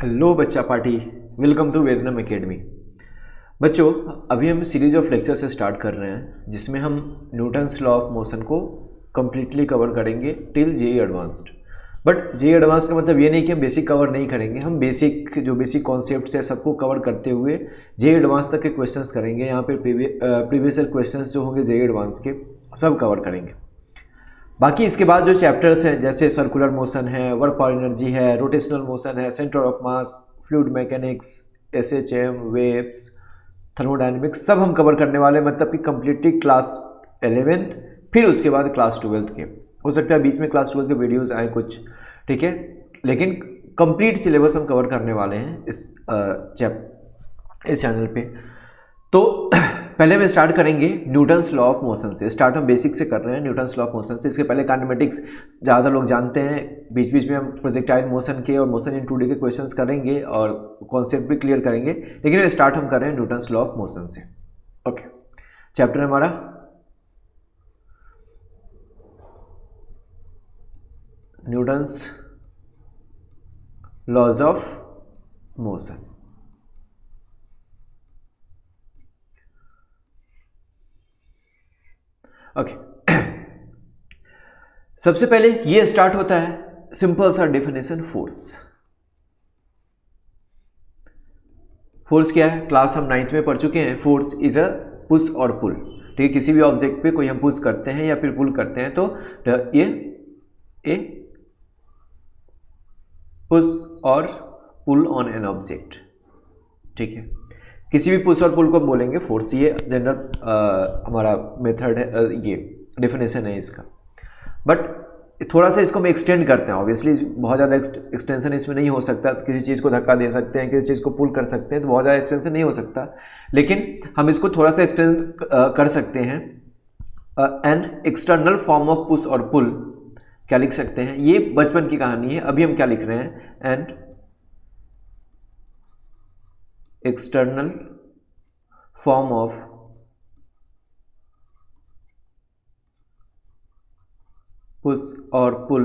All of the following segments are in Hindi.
हेलो बच्चा party, welcome to Vedanam academy. बच्चों, अभी हम सीरीज ऑफ लेक्चर से स्टार्ट कर रहे हैं जिसमें हम न्यूटन्स लॉ ऑफ मोशन को कम्प्लीटली कवर करेंगे till JEE advanced. But JEE advanced का मतलब ये नहीं कि हम बेसिक कवर नहीं करेंगे, हम बेसिक कॉन्सेप्ट्स है सबको कवर करते हुए जेई एडवांस तक के क्वेश्चंस करेंगे। यहाँ पे प्रीवियस ईयर क्वेश्चंस जो होंगे जेई एडवांस के सब कवर करेंगे। बाकी इसके बाद जो चैप्टर्स हैं जैसे सर्कुलर मोशन है, वर्क पावर एनर्जी है, रोटेशनल मोशन है, centre of mass, fluid mechanics, SHM, waves, thermodynamics सब हम कवर करने वाले हैं। मतलब कि कम्प्लीटली क्लास 11th फिर उसके बाद क्लास 12th के। हो सकता है बीच में क्लास 12 के वीडियोस आए कुछ, ठीक है, लेकिन कंप्लीट सिलेबस हम कवर करने वाले हैं इस चैनल पे। तो पहले हम स्टार्ट करेंगे न्यूटन्स लॉ ऑफ मोशन से। स्टार्ट हम बेसिक से कर रहे हैं, न्यूटन्स लॉ ऑफ मोशन से। इसके पहले काइनेमेटिक्स ज़्यादा लोग जानते हैं, बीच बीच में हम प्रोजेक्टाइल मोशन के और मोशन इन 2D के क्वेश्चंस करेंगे और कॉन्सेप्ट भी क्लियर करेंगे, लेकिन स्टार्ट हम कर रहे हैं न्यूटन्स लॉ ऑफ मोशन से। ओके, चैप्टर हमारा Newton's laws of motion. Okay सबसे पहले ये स्टार्ट होता है सिंपल सा डेफिनेशन, फोर्स। फोर्स क्या है, क्लास हम 9th में पढ़ चुके हैं। फोर्स इज अ पुश और पुल, ठीक है। किसी भी ऑब्जेक्ट पे कोई हम पुश करते हैं या फिर पुल करते हैं तो ये ए पुश और पुल ऑन एन ऑब्जेक्ट, ठीक है। किसी भी पुश और पुल को बोलेंगे फोर्स। ये जनरल हमारा मेथड है, ये डेफिनेशन है इसका। बट थोड़ा सा इसको हम एक्सटेंड करते हैं। ऑब्वियसली बहुत ज़्यादा एक्सटेंशन इसमें नहीं हो सकता। किसी चीज़ को धक्का दे सकते हैं, किसी चीज़ को पुल कर सकते हैं, तो बहुत ज़्यादा एक्सटेंशन नहीं हो सकता, लेकिन हम इसको थोड़ा सा एक्सटेंड कर सकते हैं। An external form of push और पुल क्या लिख सकते हैं, ये बचपन की कहानी है। अभी हम क्या लिख रहे हैं, an external form of push और पुल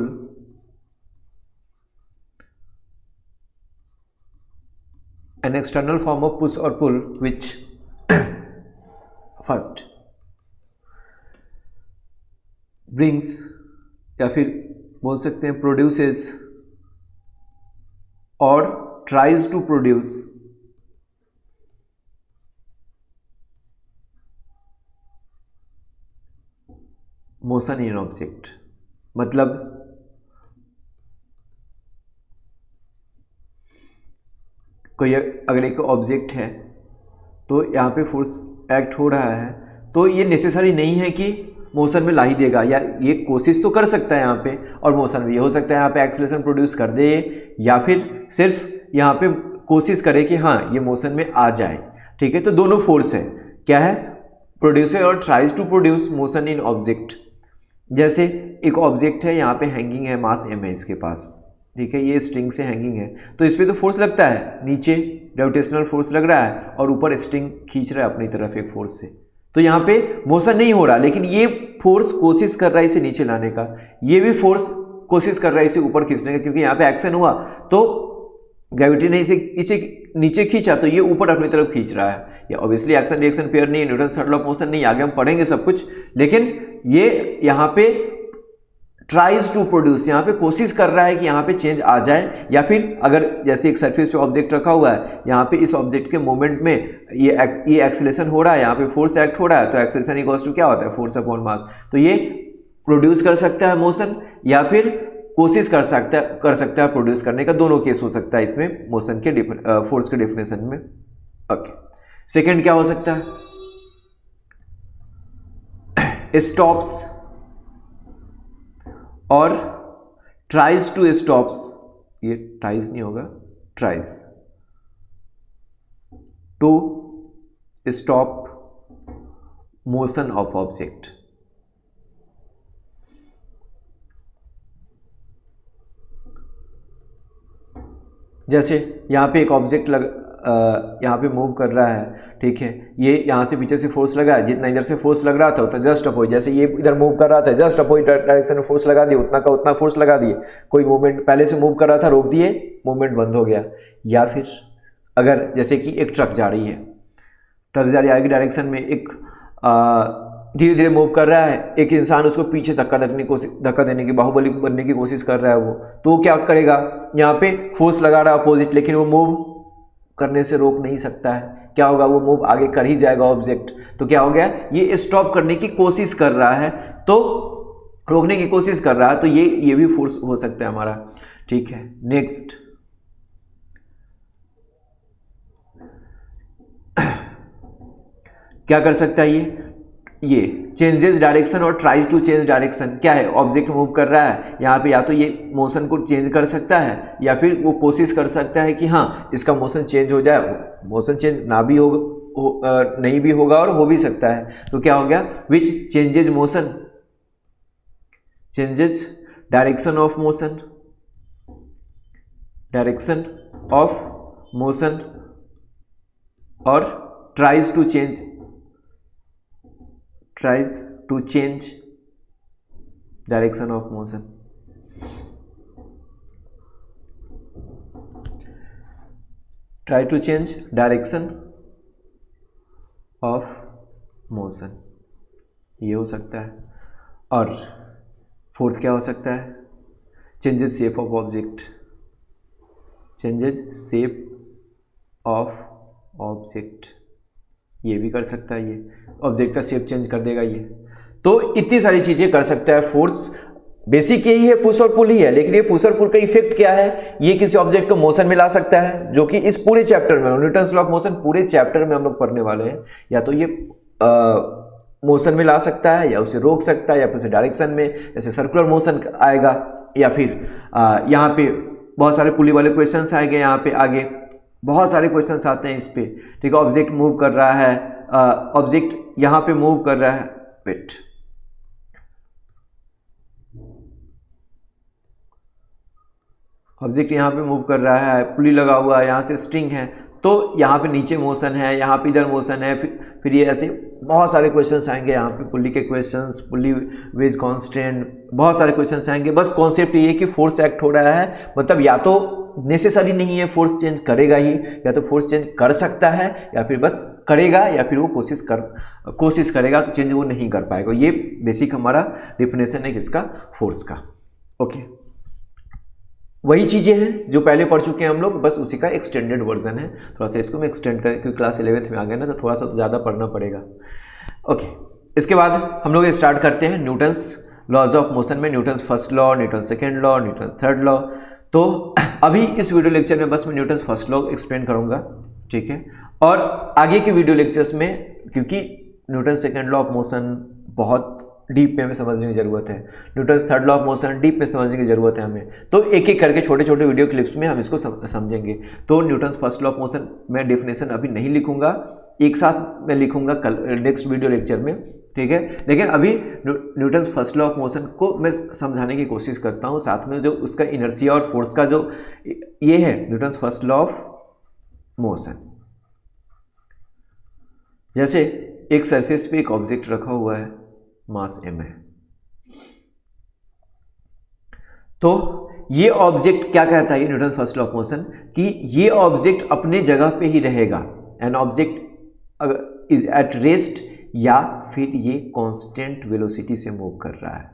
an external form of push or pull which first brings या फिर बोल सकते हैं produces or tries to produce motion in object। मतलब कोई अगर एक ऑब्जेक्ट है तो यहाँ पे फोर्स एक्ट हो रहा है, तो ये नेसेसरी नहीं है कि मोशन में ला ही देगा, या ये कोशिश तो कर सकता है यहाँ पे, और मोशन भी ये हो सकता है यहाँ पे एक्सेलरेशन प्रोड्यूस कर दे, या फिर सिर्फ यहाँ पे कोशिश करे कि हाँ ये मोशन में आ जाए, ठीक है। तो दोनों फोर्स है, क्या है, प्रोड्यूसर और tries to produce motion in object. जैसे एक ऑब्जेक्ट है, यहाँ पे हैंगिंग है, मास m है इसके पास, ठीक है, ये स्ट्रिंग से हैंगिंग है, तो इस पर तो फोर्स लगता है, नीचे ग्रेविटेशनल फोर्स लग रहा है और ऊपर स्ट्रिंग खींच रहा है अपनी तरफ एक फोर्स से। तो यहाँ पे मोशन नहीं हो रहा, लेकिन ये फोर्स कोशिश कर रहा है इसे नीचे लाने का, ये भी फोर्स कोशिश कर रहा है इसे ऊपर खींचने का, क्योंकि यहाँ पे एक्शन हुआ तो ग्रेविटी ने इसे नीचे खींचा तो ये ऊपर अपनी तरफ खींच रहा है। ये ऑब्वियसली एक्शन रिएक्शन पेयर नहीं है, Newton's third law of motion नहीं, आगे हम पढ़ेंगे सब कुछ, लेकिन ये यहाँ पे ट्राइज टू प्रोड्यूस, यहाँ पे कोशिश कर रहा है कि यहाँ पे चेंज आ जाए। या फिर अगर जैसे एक सरफेस पे ऑब्जेक्ट रखा हुआ है, यहाँ पे इस ऑब्जेक्ट के मोमेंट में ये एक्सेलेरेशन हो रहा है, यहाँ पे फोर्स एक्ट हो रहा है, तो एक्सेलेरेशन इक्वल्स टू क्या होता है, फोर्स अपॉन मास। तो ये प्रोड्यूस कर सकता है मोशन, या फिर कोशिश कर सकता है प्रोड्यूस करने का, दोनों केस हो सकता है इसमें मोशन के फोर्स के डेफिनेशन में। ओके, सेकेंड क्या हो सकता है, स्टॉप्स और ट्राइज टू स्टॉप्स, ये ट्राइज नहीं होगा, tries to stop motion of object. जैसे यहाँ पे एक ऑब्जेक्ट यहाँ पे मूव कर रहा है, ठीक है, ये यहाँ से पीछे से फोर्स लगा है, जितना इधर से फोर्स लग रहा था उतना जस्ट अपोजिट, जैसे ये इधर मूव कर रहा था जस्ट अपोजिट डायरेक्शन में फोर्स लगा दिए, उतना का उतना फोर्स लगा दिए, कोई मूवमेंट पहले से मूव कर रहा था रोक दिए, मूवमेंट बंद हो गया। या फिर अगर जैसे कि एक ट्रक जा रही है, ट्रक जा रही है आगे डायरेक्शन में, एक धीरे धीरे मूव कर रहा है, एक इंसान उसको पीछे धक्का देने की, बाहुबली बनने की कोशिश कर रहा है वो, तो क्या करेगा, यहाँ पे फोर्स लगा रहा है अपोजिट, लेकिन वो मूव करने से रोक नहीं सकता है, क्या होगा, वो मूव आगे कर ही जाएगा ऑब्जेक्ट। तो क्या हो गया, ये स्टॉप करने की कोशिश कर रहा है, तो रोकने की कोशिश कर रहा है, तो ये भी फोर्स हो सकता है हमारा, ठीक है। नेक्स्ट क्या कर सकता है ये चेंजेस डायरेक्शन और ट्राइज टू चेंज डायरेक्शन। क्या है, ऑब्जेक्ट मूव कर रहा है यहाँ पे, या तो ये मोशन को चेंज कर सकता है या फिर वो कोशिश कर सकता है कि हाँ इसका मोशन चेंज हो जाए, मोशन चेंज ना भी नहीं भी होगा और हो भी सकता है। तो क्या हो गया, which changes motion, changes direction of motion, direction of motion और tries to change direction of motion। try to change direction of motion, ये हो सकता है। और फोर्थ क्या हो सकता है, changes shape of object, changes shape of object, ये भी कर सकता है, ये ऑब्जेक्ट का शेप चेंज कर देगा ये। तो इतनी सारी चीजें कर सकता है फोर्स। बेसिक यही है, पुश और पुल ही है, लेकिन ये पुश और पुल का इफेक्ट क्या है, ये किसी ऑब्जेक्ट को मोशन में ला सकता है, जो कि इस पूरे चैप्टर में, न्यूटन्स लॉ ऑफ मोशन पूरे चैप्टर में हम लोग पढ़ने वाले हैं। या तो ये मोशन में ला सकता है, या उसे रोक सकता है, या फिर उसे डायरेक्शन में जैसे सर्कुलर मोशन आएगा, या फिर यहाँ पे बहुत सारे पुली वाले क्वेश्चन आएंगे, यहाँ पे आगे बहुत सारे क्वेश्चंस आते हैं इस पे, ठीक है। ऑब्जेक्ट मूव कर रहा है, ऑब्जेक्ट यहाँ पे मूव कर रहा है, वेट, ऑब्जेक्ट यहाँ पे मूव कर रहा है, पुली लगा हुआ है, यहाँ से स्ट्रिंग है, तो यहाँ पे नीचे मोशन है, यहाँ पे इधर मोशन है, फिर ये ऐसे बहुत सारे क्वेश्चंस आएंगे यहाँ पे, पुली के क्वेश्चंस, पुली वेज कांस्टेंट, बहुत सारे क्वेश्चंस आएंगे। बस कॉन्सेप्ट ये है कि फोर्स एक्ट हो रहा है, मतलब या तो नेसेसरी नहीं है फोर्स चेंज करेगा ही, या तो फोर्स चेंज कर सकता है, या फिर बस करेगा, या फिर वो कोशिश करेगा, चेंज वो नहीं कर पाएगा। ये बेसिक हमारा डेफिनेशन है किसका, फोर्स का। ओके, वही चीजें हैं जो पहले पढ़ चुके हैं हम लोग, बस उसी का एक्सटेंडेड वर्जन है। थोड़ा सा इसको मैं एक्सटेंड करें क्योंकि क्लास 11th में आ गए ना, तो थोड़ा सा तो ज़्यादा पढ़ना पड़ेगा। ओके, इसके बाद हम लोग स्टार्ट करते हैं न्यूटन्स लॉज ऑफ मोशन में, Newton's first law, Newton second law, Newton third law. तो अभी इस वीडियो लेक्चर में बस मैं न्यूटन्स फर्स्ट लॉ एक्सप्लेन करूंगा, ठीक है। और आगे के वीडियो लेक्चर्स में, क्योंकि Newton second law of motion बहुत डीप में हमें समझने की जरूरत है, Newton's third law of motion deep में समझने की जरूरत है हमें, तो एक एक करके छोटे छोटे वीडियो क्लिप्स में हम इसको समझेंगे। तो Newton's first law of motion मैं डेफिनेशन अभी नहीं लिखूंगा, एक साथ मैं लिखूंगा कल नेक्स्ट वीडियो लेक्चर में, ठीक है। लेकिन अभी Newton's first law of motion को मैं समझाने की कोशिश करता हूँ, साथ में जो उसका इनर्शिया और फोर्स का जो ये है Newton's first law of motion. जैसे एक सरफेस पे एक ऑब्जेक्ट रखा हुआ है, मास m है, तो ये ऑब्जेक्ट क्या कहता है Newton first law of motion, कि ये ऑब्जेक्ट अपने जगह पे ही रहेगा, N object is at rest, या फिर ये कांस्टेंट वेलोसिटी से मूव कर रहा है।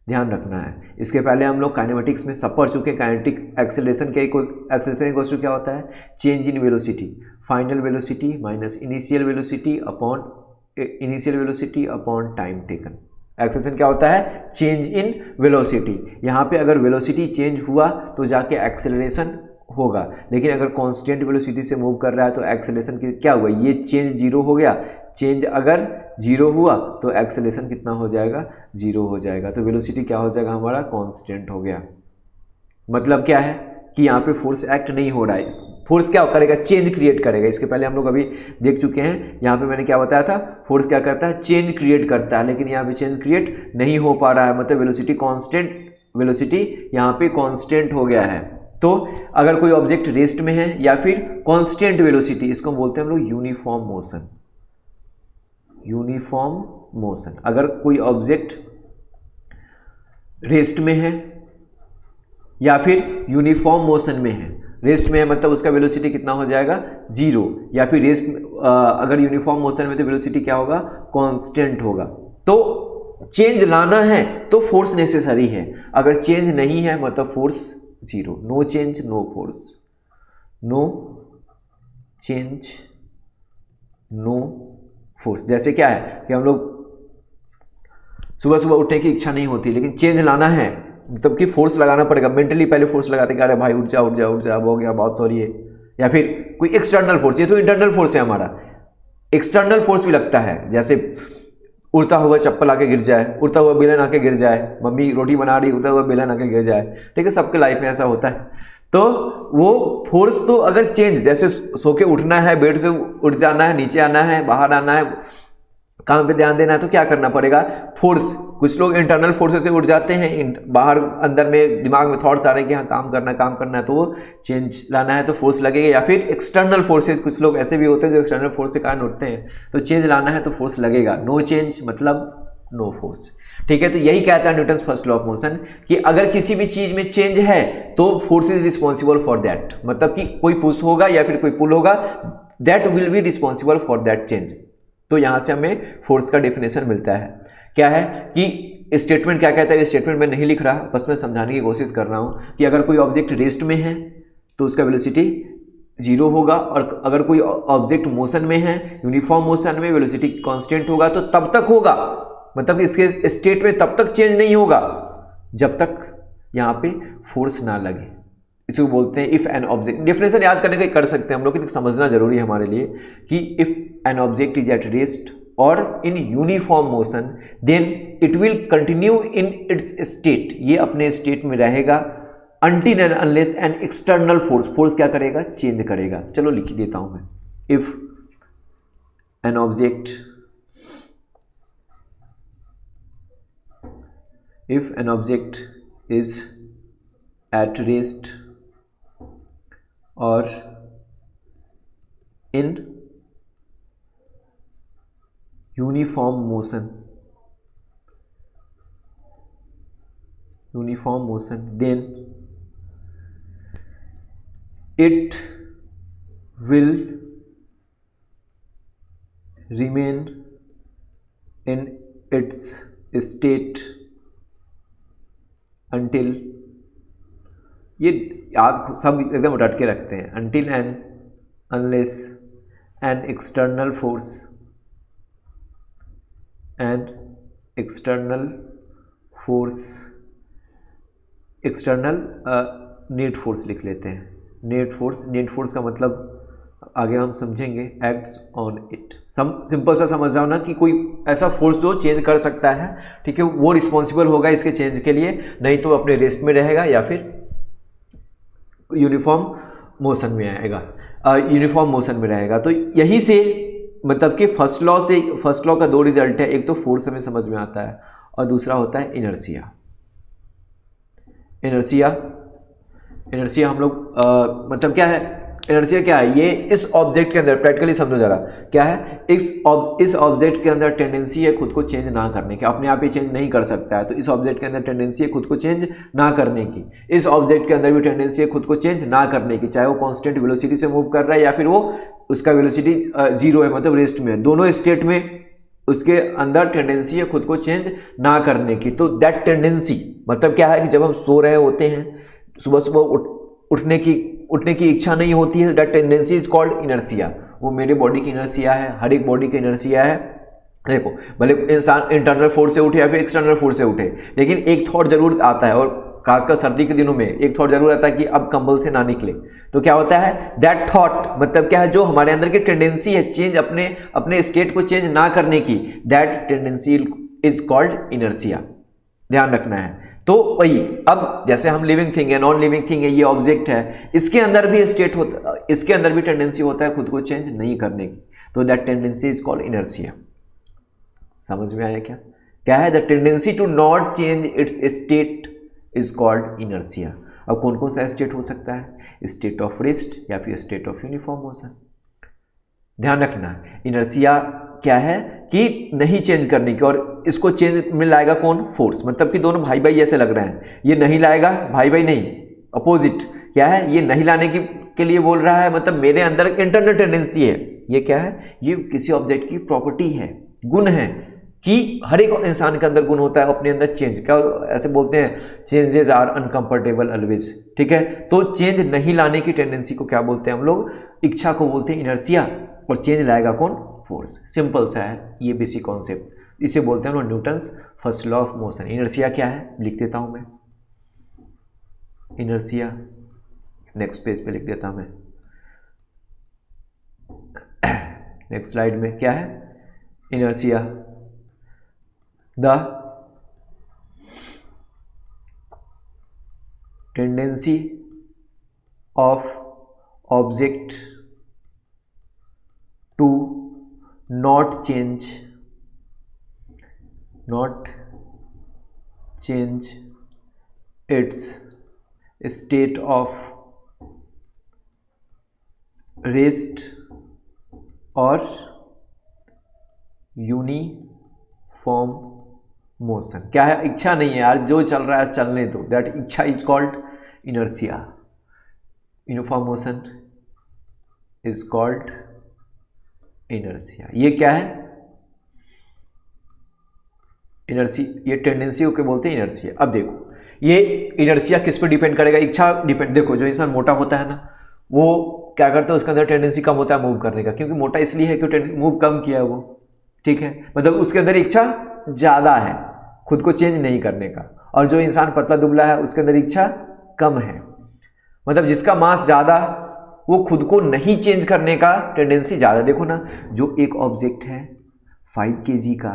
ध्यान रखना है, इसके पहले हम लोग काइनेमेटिक्स में सब पढ़ चुके हैं। काइनेटिक एक्सेलरेशन इक्वल टू क्या होता है, change in velocity, final velocity minus initial velocity upon time taken. Acceleration क्या होता है, चेंज इन वेलोसिटी। यहाँ पे अगर वेलोसिटी चेंज हुआ तो जाके एक्सेलरेशन होगा, लेकिन अगर कांस्टेंट वेलोसिटी से मूव कर रहा है तो एक्सेलरेशन क्या हुआ, ये चेंज जीरो हो गया। चेंज अगर जीरो हुआ तो एक्सेलरेशन कितना हो जाएगा, जीरो हो जाएगा। तो वेलोसिटी क्या हो जाएगा हमारा, कांस्टेंट हो गया। मतलब क्या है कि यहाँ पे फोर्स एक्ट नहीं हो रहा है, फोर्स क्या करेगा, चेंज क्रिएट करेगा। इसके पहले हम लोग अभी देख चुके हैं, यहाँ पे मैंने क्या बताया था, फोर्स क्या करता है, चेंज क्रिएट करता है, लेकिन यहाँ पे चेंज क्रिएट नहीं हो पा रहा है, मतलब वेलोसिटी कांस्टेंट, वेलोसिटी यहाँ पे कांस्टेंट हो गया है, तो अगर कोई ऑब्जेक्ट रेस्ट में है या फिर कांस्टेंट वेलोसिटी, इसको बोलते हैं हम लोग यूनिफॉर्म मोशन। यूनिफॉर्म मोशन, अगर कोई ऑब्जेक्ट रेस्ट में है या फिर यूनिफॉर्म मोशन में है, रेस्ट में है मतलब उसका वेलोसिटी कितना हो जाएगा, 0, या फिर रेस्ट अगर यूनिफॉर्म मोशन में तो वेलोसिटी क्या होगा, कांस्टेंट होगा। तो चेंज लाना है तो फोर्स नेसेसरी है, अगर चेंज नहीं है मतलब force 0। No change no force, no change no force. जैसे क्या है कि हम लोग सुबह सुबह उठने की इच्छा नहीं होती, लेकिन चेंज लाना है मतलब कि फोर्स लगाना पड़ेगा। मेंटली पहले फोर्स लगाते कि अरे भाई उठ जा उठ जा उठ जा, अब हो गया, बहुत सॉरी है, या फिर कोई एक्सटर्नल फोर्स, ये तो इंटरनल फोर्स है हमारा। एक्सटर्नल फोर्स भी लगता है, जैसे उड़ता हुआ चप्पल आके गिर जाए, उड़ता हुआ बेलन आके गिर जाए, मम्मी रोटी बना रही उड़ता हुआ बेलन आके गिर जाए, ठीक है, सबके लाइफ में ऐसा होता है। तो वो फोर्स तो अगर चेंज, जैसे सो के उठना है, बेड से उठ जाना है, नीचे आना है, बाहर आना है, काम पे ध्यान देना है, तो क्या करना पड़ेगा, फोर्स। कुछ लोग इंटरनल फोर्स से उठ जाते हैं, बाहर अंदर में दिमाग में थॉट्स आ रहे हैं कि हाँ काम करना है, तो वो चेंज लाना है तो फोर्स लगेगा। या फिर एक्सटर्नल फोर्सेज, कुछ लोग ऐसे भी होते हैं जो एक्सटर्नल फोर्स के कारण उठते हैं, तो चेंज लाना है तो फोर्स लगेगा। नो चेंज मतलब नो फोर्स, ठीक है। तो यही कहता है Newton's first law of motion कि अगर किसी भी चीज में चेंज है तो force is responsible for that, मतलब कि कोई पुश होगा या फिर कोई पुल होगा, that will be responsible for that change. तो यहां से हमें फोर्स का डेफिनेशन मिलता है। क्या है कि स्टेटमेंट क्या कहता है, स्टेटमेंट में नहीं लिख रहा, बस मैं समझाने की कोशिश कर रहा हूं कि अगर कोई ऑब्जेक्ट रेस्ट में है तो उसका वेलोसिटी 0 होगा, और अगर कोई ऑब्जेक्ट मोशन में है, यूनिफॉर्म मोशन में, वेलोसिटी कांस्टेंट होगा तो तब तक होगा, मतलब इसके स्टेट में तब तक चेंज नहीं होगा जब तक यहां पे फोर्स ना लगे। इसको बोलते हैं इफ एन ऑब्जेक्ट। डेफिनेशन याद करने का कर सकते हैं हम लोग, लेकिन समझना जरूरी है हमारे लिए कि if an object is at rest और in uniform motion then it will continue in its state, ये अपने स्टेट में रहेगा until and unless an external force क्या करेगा, चेंज करेगा। चलो लिख देता हूं मैं, if an object is at rest or in uniform motion, then it will remain in its state until, ये याद सब एकदम रट के रखते हैं, until and unless an external force net force लिख लेते हैं। नेट फोर्स का मतलब आगे हम समझेंगे, एक्ट्स ऑन इट। सिंपल सा समझ जाओ ना कि कोई ऐसा फोर्स जो चेंज कर सकता है, ठीक है, वो रिस्पॉन्सिबल होगा इसके चेंज के लिए, नहीं तो अपने रेस्ट में रहेगा या फिर यूनिफॉर्म मोशन में आएगा, यूनिफॉर्म मोशन में रहेगा। तो यही से मतलब कि फर्स्ट लॉ का 2 रिजल्ट है, एक तो फोर्स हमें समझ में आता है और दूसरा होता है इनर्शिया। इनर्शिया हम लोग मतलब क्या है, इनर्शिया क्या है, ये इस ऑब्जेक्ट के अंदर प्रैक्टिकली समझो जरा, क्या है, इस ऑब्जेक्ट के अंदर टेंडेंसी है खुद को चेंज ना करने की, अपने आप ही चेंज नहीं कर सकता है, तो इस ऑब्जेक्ट के अंदर टेंडेंसी है खुद को चेंज ना करने की। इस ऑब्जेक्ट के अंदर भी टेंडेंसी है खुद को चेंज ना करने की, चाहे वो कांस्टेंट वेलोसिटी से मूव कर रहा है या फिर वो उसका वेलोसिटी 0 है, मतलब रेस्ट में है, दोनों स्टेट में उसके अंदर टेंडेंसी है खुद को चेंज ना करने की। तो दैट टेंडेंसी मतलब क्या है कि जब हम सो रहे होते हैं, सुबह सुबह उठने की इच्छा नहीं होती है, that tendency is called inertia. वो मेरे बॉडी की इनर्शिया है, हर एक बॉडी की इनर्शिया है। देखो भले इंसान इंटरनल फोर्स से उठे या फिर एक्सटर्नल फोर्स से उठे, लेकिन एक थॉट जरूर आता है, और खासकर सर्दी के दिनों में एक थॉट जरूर आता है कि अब कंबल से ना निकले। तो क्या होता है, दैट थॉट मतलब क्या है, जो हमारे अंदर की टेंडेंसी है चेंज, अपने स्टेट को चेंज ना करने की, that tendency is called inertia. ध्यान रखना है। तो वही, अब जैसे हम लिविंग थिंग है, नॉन लिविंग थिंग है, ये ऑब्जेक्ट है, इसके अंदर भी स्टेट होता, इसके अंदर भी टेंडेंसी होता है खुद को चेंज नहीं करने की, तो that tendency is called inertia. समझ में आया क्या है, the tendency to not change its state is called inertia. अब कौन कौन सा स्टेट हो सकता है, स्टेट ऑफ रेस्ट या फिर स्टेट ऑफ यूनिफॉर्म मोशन। ध्यान रखना इनर्शिया क्या है कि नहीं चेंज करने की, और इसको चेंज में लाएगा कौन, फोर्स। मतलब कि दोनों भाई भाई ऐसे लग रहे हैं, ये नहीं लाएगा, भाई भाई नहीं, अपोजिट क्या है, ये नहीं लाने के लिए बोल रहा है, मतलब मेरे अंदर इंटरनल टेंडेंसी है। ये क्या है, ये किसी ऑब्जेक्ट की प्रॉपर्टी है, गुण है, कि हर एक इंसान के अंदर गुण होता है अपने अंदर चेंज, क्या ऐसे बोलते हैं, चेंजेस आर अनकंफर्टेबल ऑलवेज, ठीक है। तो चेंज नहीं लाने की टेंडेंसी को क्या बोलते हैं हम लोग, इच्छा को बोलते हैं इनर्शिया, और चेंज लाएगा कौन, फोर्स। सिंपल सा है ये बेसिक कॉन्सेप्ट, इसे बोलते हैं हम लोग Newton's first law of motion. Inertia क्या है लिख देता हूं मैं, इनर्शिया नेक्स्ट पेज पे लिख देता हूं मैं, नेक्स्ट स्लाइड में क्या है, inertia the tendency of object to not change its state of rest और यूनिफॉर्म मोशन। क्या है, इच्छा नहीं है यार, जो चल रहा है चलने दो, दैट इच्छा is called inertia. Uniform motion is called inertia. ये क्या है, इनर्सी, ये टेंडेंसी को बोलते हैं इनर्शिया। अब देखो ये इनर्शिया किस पे डिपेंड करेगा, इच्छा डिपेंड। देखो जो इंसान मोटा होता है ना, वो क्या करता है, उसके अंदर टेंडेंसी कम होता है मूव करने का, क्योंकि मोटा इसलिए है कि मूव कम किया है वो, ठीक है, मतलब उसके अंदर इच्छा ज़्यादा है खुद को चेंज नहीं करने का। और जो इंसान पतला दुबला है उसके अंदर इच्छा कम है, मतलब जिसका मास ज़्यादा वो खुद को नहीं चेंज करने का टेंडेंसी ज़्यादा। देखो ना, जो एक ऑब्जेक्ट है 5 kg का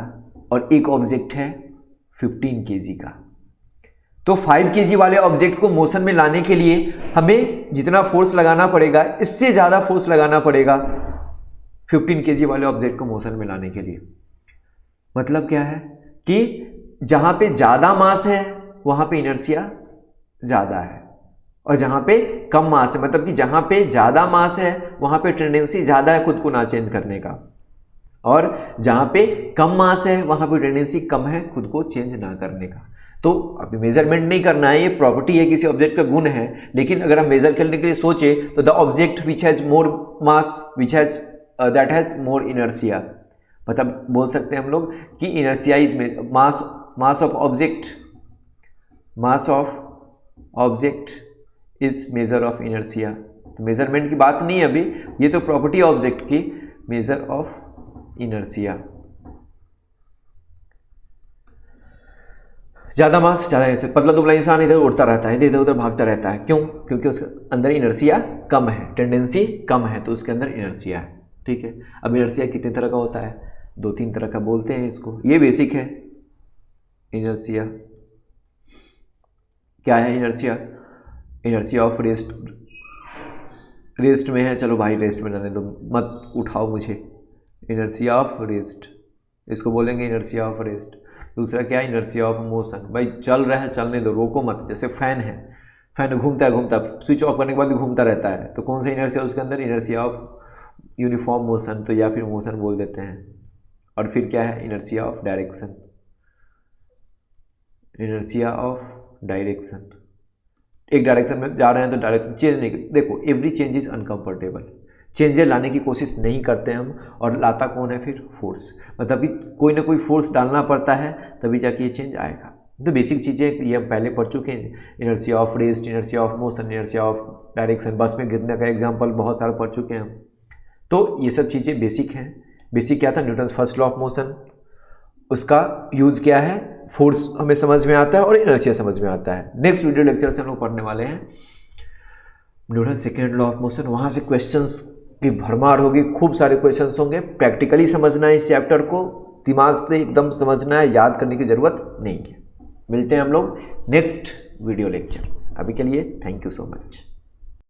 और एक ऑब्जेक्ट है 15 kg का, तो 5 kg वाले ऑब्जेक्ट को मोशन में लाने के लिए हमें जितना फोर्स लगाना पड़ेगा, इससे ज़्यादा फोर्स लगाना पड़ेगा 15 kg वाले ऑब्जेक्ट को मोशन में लाने के लिए। मतलब क्या है कि जहाँ पे ज़्यादा मास है वहाँ पे इनर्शिया ज़्यादा है, और जहाँ पे कम मास है, मतलब कि जहाँ पे ज़्यादा मास है वहाँ पे टेंडेंसी ज़्यादा है खुद को ना चेंज करने का, और जहाँ पे कम मास है वहाँ पे टेंडेंसी कम है खुद को चेंज ना करने का। तो अभी मेजरमेंट नहीं करना है, ये प्रॉपर्टी है, किसी ऑब्जेक्ट का गुण है। लेकिन अगर हम मेजर करने के लिए सोचे तो the object which has more mass which has that has more inertia, मतलब बोल सकते हैं हम लोग कि inertia is mass of object is measure of inertia. तो मेजरमेंट की बात नहीं है अभी, ये तो प्रॉपर्टी ऑब्जेक्ट की, मेजर ऑफ इनर्शिया। ज़्यादा मास ज़्यादा इनर्शिया, पतला दुबला इंसान इधर उड़ता रहता है, इधर उधर भागता रहता है, क्यों, क्योंकि उसके अंदर इनर्शिया कम है, टेंडेंसी कम है, तो उसके अंदर इनर्शिया है, ठीक है। अब इनर्शिया कितने तरह का होता है, 2-3 तरह का बोलते हैं इसको, ये बेसिक है। इनर्शिया क्या है, इनर्शिया ऑफ रेस्ट में है, चलो भाई रेस्ट में रहने दो, मत उठाओ मुझे, इनर्शिया ऑफ रेस्ट, इसको बोलेंगे इनर्शिया ऑफ रेस्ट। दूसरा क्या है, इनर्शिया ऑफ मोशन, भाई चल रहा है चलने दो, रोको मत। जैसे फैन है, फैन घूमता है, स्विच ऑफ करने के बाद घूमता रहता है, तो कौन सा इनर्शिया उसके अंदर, इनर्शिया ऑफ यूनिफॉर्म मोशन, तो या फिर मोशन बोल देते हैं। और फिर क्या है, inertia of direction, inertia of direction, एक डायरेक्शन में जा रहे हैं तो डायरेक्शन चेंज नहीं, देखो every change is uncomfortable, changes लाने की कोशिश नहीं करते हम, और लाता कौन है फिर, फोर्स, मतलब कि कोई ना कोई फोर्स डालना पड़ता है तभी जाके ये चेंज आएगा। तो बेसिक चीज़ें ये हम पहले पढ़ चुके हैं, inertia of rest, inertia of motion, inertia of direction, बस में गिरने का एग्जाम्पल बहुत सारा पढ़ चुके हैं हम। तो ये सब चीज़ें बेसिक हैं। बेसिक क्या था, Newton's first law of motion, उसका यूज़ क्या है, फोर्स हमें समझ में आता है और इनर्शिया समझ में आता है। नेक्स्ट वीडियो लेक्चर से हम लोग पढ़ने वाले हैं Newton second law of motion, वहाँ से क्वेश्चंस की भरमार होगी, खूब सारे क्वेश्चंस होंगे। प्रैक्टिकली समझना है इस चैप्टर को, दिमाग से एकदम समझना है, याद करने की ज़रूरत नहीं है। मिलते हैं हम लोग नेक्स्ट वीडियो लेक्चर, अभी के लिए थैंक यू सो मच।